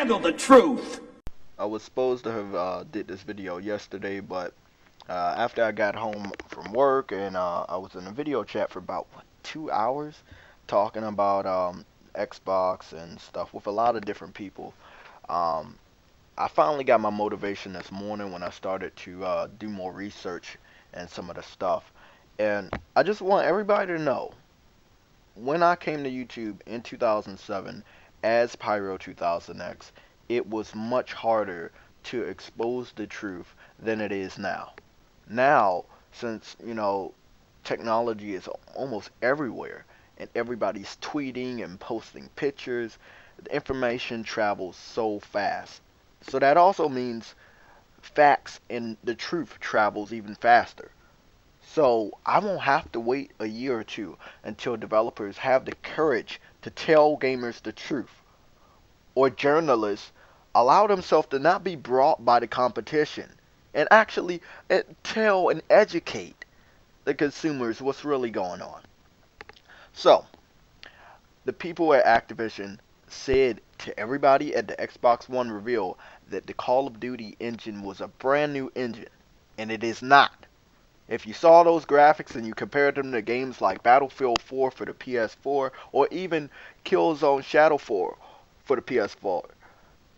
handle the truth. I was supposed to have did this video yesterday, but after I got home from work and I was in a video chat for about 2 hours talking about Xbox and stuff with a lot of different people. Um, I finally got my motivation this morning when I started to do more research and some of the stuff. And I just want everybody to know, when I came to YouTube in 2007 as Pyro 2000X, it was much harder to expose the truth than it is now. Now, since, technology is almost everywhere and everybody's tweeting and posting pictures, the information travels so fast. So that also means facts and the truth travels even faster. So I won't have to wait a year or two until developers have the courage to tell gamers the truth, or journalists allow themselves to not be brought by the competition and actually tell and educate the consumers what's really going on. So, the people at Activision said to everybody at the Xbox One reveal that the Call of Duty engine was a brand new engine, and it is not. If you saw those graphics and you compared them to games like Battlefield 4 for the PS4 or even Killzone Shadow 4 for the PS4,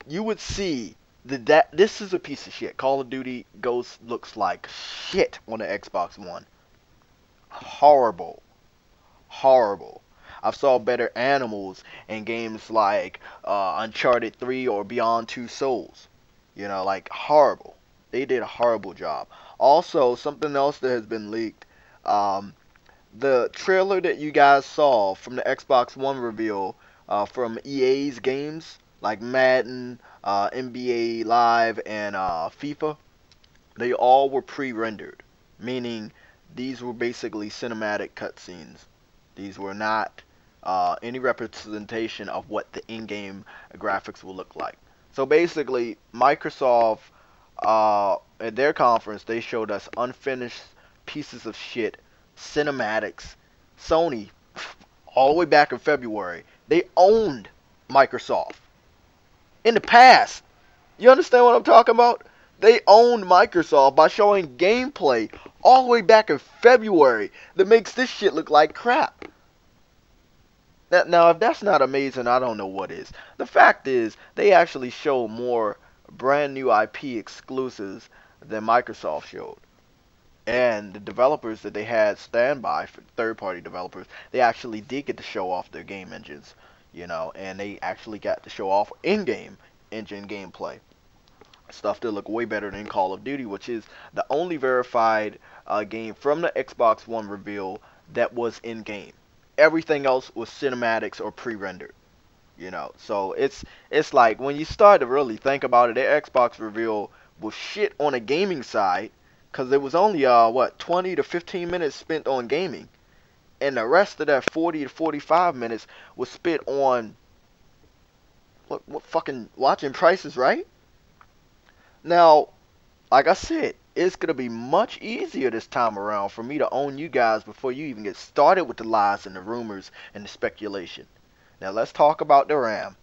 you would see that this is a piece of shit. Call of Duty Ghost looks like shit on the Xbox One. Horrible. Horrible. I've saw better animals in games like Uncharted 3 or Beyond Two Souls. Like horrible. They did a horrible job. Also, something else that has been leaked. Um, the trailer that you guys saw from the Xbox One reveal from EA's games like Madden, NBA Live, and FIFA, they all were pre-rendered, meaning these were basically cinematic cutscenes. These were not any representation of what the in-game graphics will look like. So basically, Microsoft, at their conference, they showed us unfinished pieces of shit, cinematics. Sony, all the way back in February, they owned Microsoft. In the past, you understand what I'm talking about? They owned Microsoft by showing gameplay all the way back in February that makes this shit look like crap. Now, if that's not amazing, I don't know what is. The fact is, they actually show more brand new IP exclusives than Microsoft showed. And the developers that they had standby, for third-party developers, they actually did get to show off their game engines, and they actually got to show off in-game engine gameplay. Stuff that look way better than Call of Duty, which is the only verified game from the Xbox One reveal that was in-game. Everything else was cinematics or pre-rendered. So it's like when you start to really think about it, their Xbox reveal was shit on a gaming side, because it was only 20 to 15 minutes spent on gaming, and the rest of that 40 to 45 minutes was spent on what fucking watching Prices Right. Now, like I said, it's gonna be much easier this time around for me to own you guys before you even get started with the lies and the rumors and the speculation. Now let's talk about the RAM.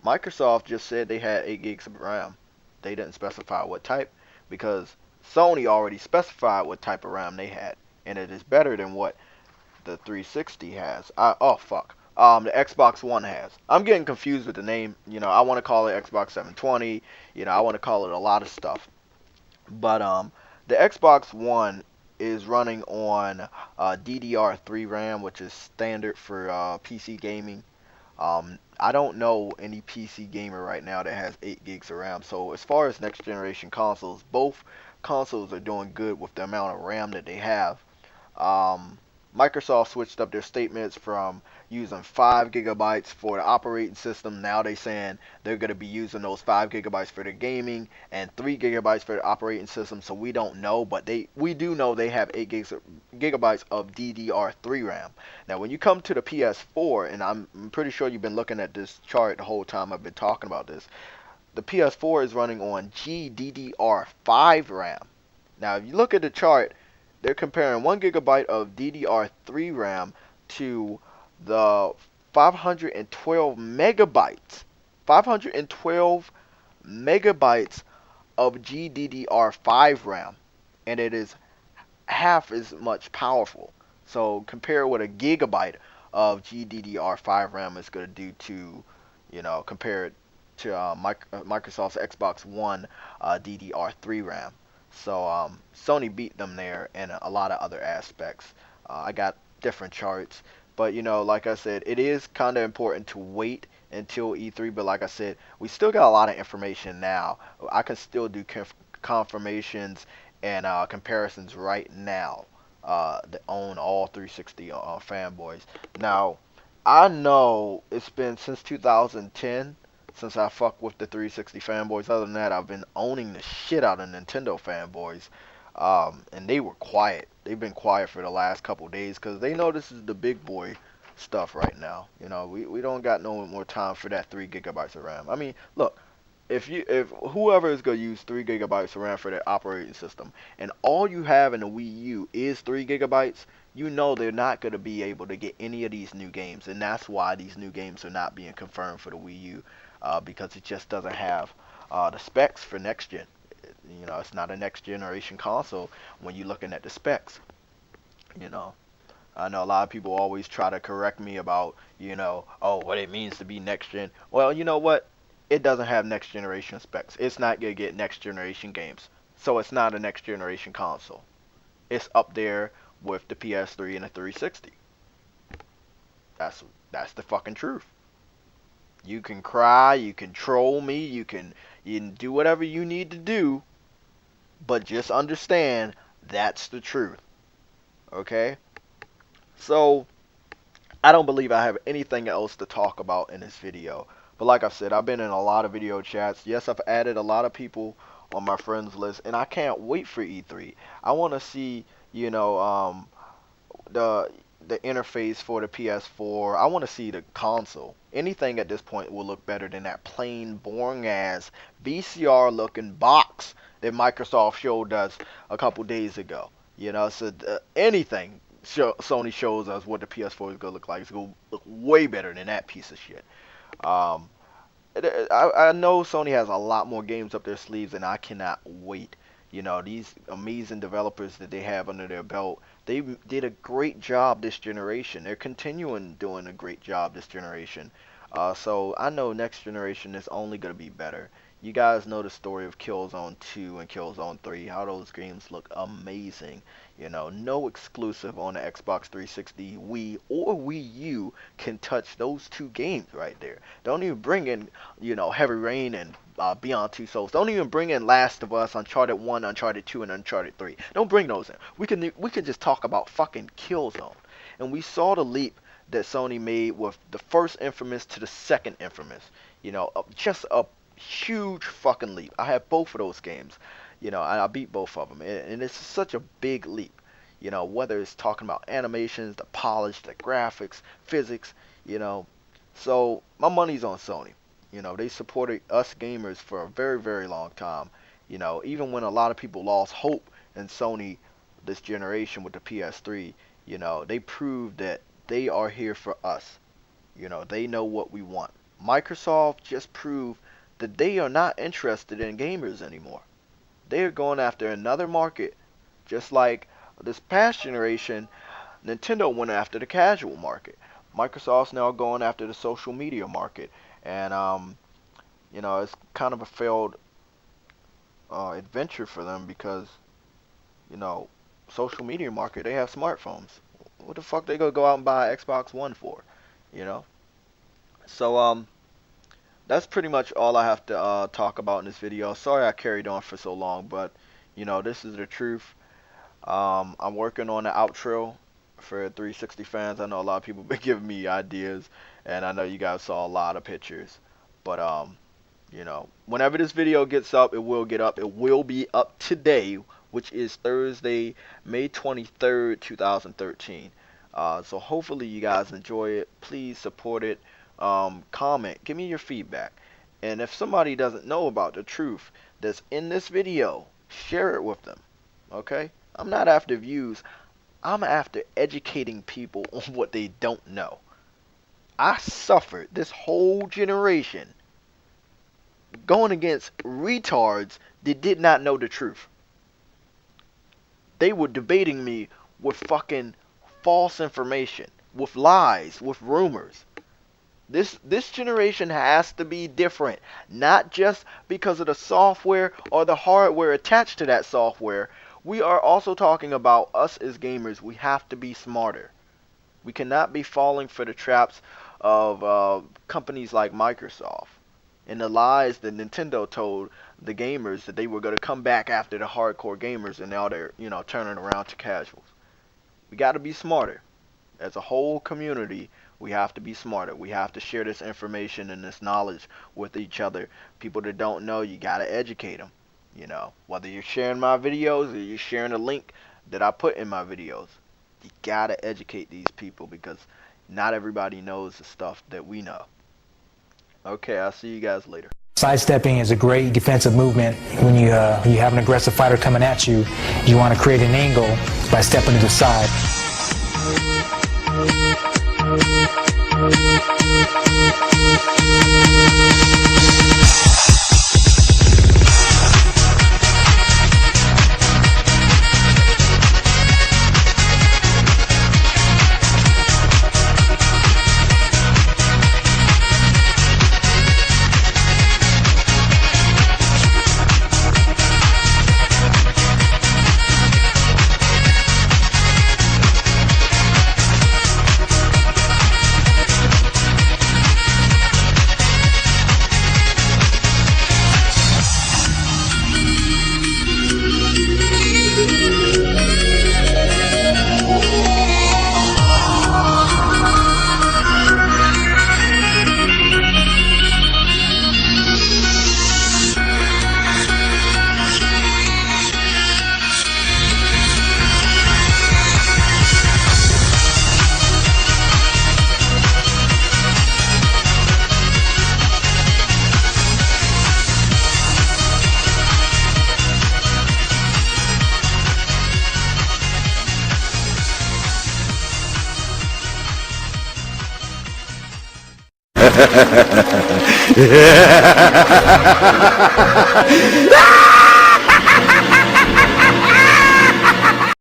Microsoft just said they had 8 gigs of RAM. They didn't specify what type, because Sony already specified what type of RAM they had, and it is better than what the 360 has. Oh fuck. The Xbox One has. I'm getting confused with the name. I want to call it Xbox 720. I want to call it a lot of stuff. But the Xbox One is running on DDR3 RAM, which is standard for PC gaming. I don't know any PC gamer right now that has 8 gigs of RAM. So as far as next generation consoles, both consoles are doing good with the amount of RAM that they have. Microsoft switched up their statements from using 5 gigabytes for the operating system. Now they're saying they're going to be using those 5 gigabytes for the gaming and 3 gigabytes for the operating system. So we don't know, but we do know they have 8 gigabytes of DDR3 RAM. Now when you come to the PS4, and I'm pretty sure you've been looking at this chart the whole time I've been talking about this, the PS4 is running on GDDR5 RAM. Now if you look at the chart, they're comparing 1 gigabyte of DDR3 RAM to the 512 megabytes 512 megabytes of GDDR5 RAM, and it is half as much powerful. So compare what a gigabyte of GDDR5 RAM is going to do to, compare it to Microsoft's Xbox One DDR3 RAM. So Sony beat them there in a lot of other aspects. I got different charts, but like I said, it is kind of important to wait until E3. But like I said, we still got a lot of information now. I can still do confirmations and comparisons right now that own all 360 fanboys. Now, I know it's been since 2010 since I fucked with the 360 fanboys. Other than that, I've been owning the shit out of Nintendo fanboys. And they were quiet. They've been quiet for the last couple days because they know this is the big boy stuff right now. We don't got no more time for that 3 gigabytes of RAM. I mean, look, if whoever is gonna use 3 gigabytes of RAM for their operating system, and all you have in the Wii U is 3 gigabytes, they're not gonna be able to get any of these new games, and that's why these new games are not being confirmed for the Wii U, because it just doesn't have the specs for next gen. It's not a next generation console when you're looking at the specs. You know, I know a lot of people always try to correct me about, oh, what it means to be next gen. Well, you know what? It doesn't have next generation specs. It's not going to get next generation games. So it's not a next generation console. It's up there with the PS3 and the 360. That's the fucking truth. You can cry, you can troll me, you can do whatever you need to do, but just understand that's the truth. Okay? So I don't believe I have anything else to talk about in this video. But like I said, I've been in a lot of video chats. Yes, I've added a lot of people on my friends list, and I can't wait for E3. I want to see, the interface for the PS4. I want to see the console. Anything at this point will look better than that plain, boring ass VCR looking box that Microsoft showed us a couple days ago. So anything Sony shows us what the PS4 is gonna look like, it's gonna look way better than that piece of shit. Um, I know Sony has a lot more games up their sleeves, and I cannot wait. These amazing developers that they have under their belt, they did a great job this generation. They're continuing doing a great job this generation. So I know next generation is only going to be better. You guys know the story of Killzone 2 and Killzone 3, how those games look amazing. No exclusive on the Xbox 360, Wii, or Wii U can touch those two games right there. Don't even bring in, Heavy Rain and Beyond Two Souls. Don't even bring in Last of Us, Uncharted 1, Uncharted 2, and Uncharted 3. Don't bring those in. We can just talk about fucking Killzone. And we saw the leap that Sony made with the first Infamous to the second Infamous. Just a huge fucking leap. I have both of those games. I beat both of them, and it's such a big leap. Whether it's talking about animations, the polish, the graphics, physics. So my money's on Sony. They supported us gamers for a very, very long time. Even when a lot of people lost hope in Sony this generation with the PS3, they proved that they are here for us. They know what we want. Microsoft just proved that they are not interested in gamers anymore. They are going after another market, just like this past generation, Nintendo went after the casual market. Microsoft's now going after the social media market, and it's kind of a failed adventure for them because you know, social media market, they have smartphones. What the fuck they gonna go out and buy an Xbox One for? You know? So that's pretty much all I have to talk about in this video. Sorry I carried on for so long, but this is the truth. I'm working on the outro for 360 fans. I know a lot of people been giving me ideas, and I know you guys saw a lot of pictures. But whenever this video gets up, it will get up. It will be up today, which is Thursday, May 23rd, 2013. So hopefully you guys enjoy it. Please support it. Comment. Give me your feedback. And if somebody doesn't know about the truth that's in this video, share it with them. Okay? I'm not after views. I'm after educating people on what they don't know. I suffered this whole generation going against retards that did not know the truth. They were debating me with fucking false information, with lies, with rumors. This generation has to be different, not just because of the software or the hardware attached to that software. We are also talking about us as gamers. We have to be smarter. We cannot be falling for the traps of companies like Microsoft and the lies that Nintendo told the gamers that they were going to come back after the hardcore gamers, and now they're, turning around to casuals. We got to be smarter. As a whole community, we have to be smarter. We have to share this information and this knowledge with each other. People that don't know, you got to educate them. Whether you're sharing my videos or you're sharing a link that I put in my videos, you got to educate these people because not everybody knows the stuff that we know. Okay, I'll see you guys later. Sidestepping is a great defensive movement. When you have an aggressive fighter coming at you, you want to create an angle by stepping to the side. Yeah.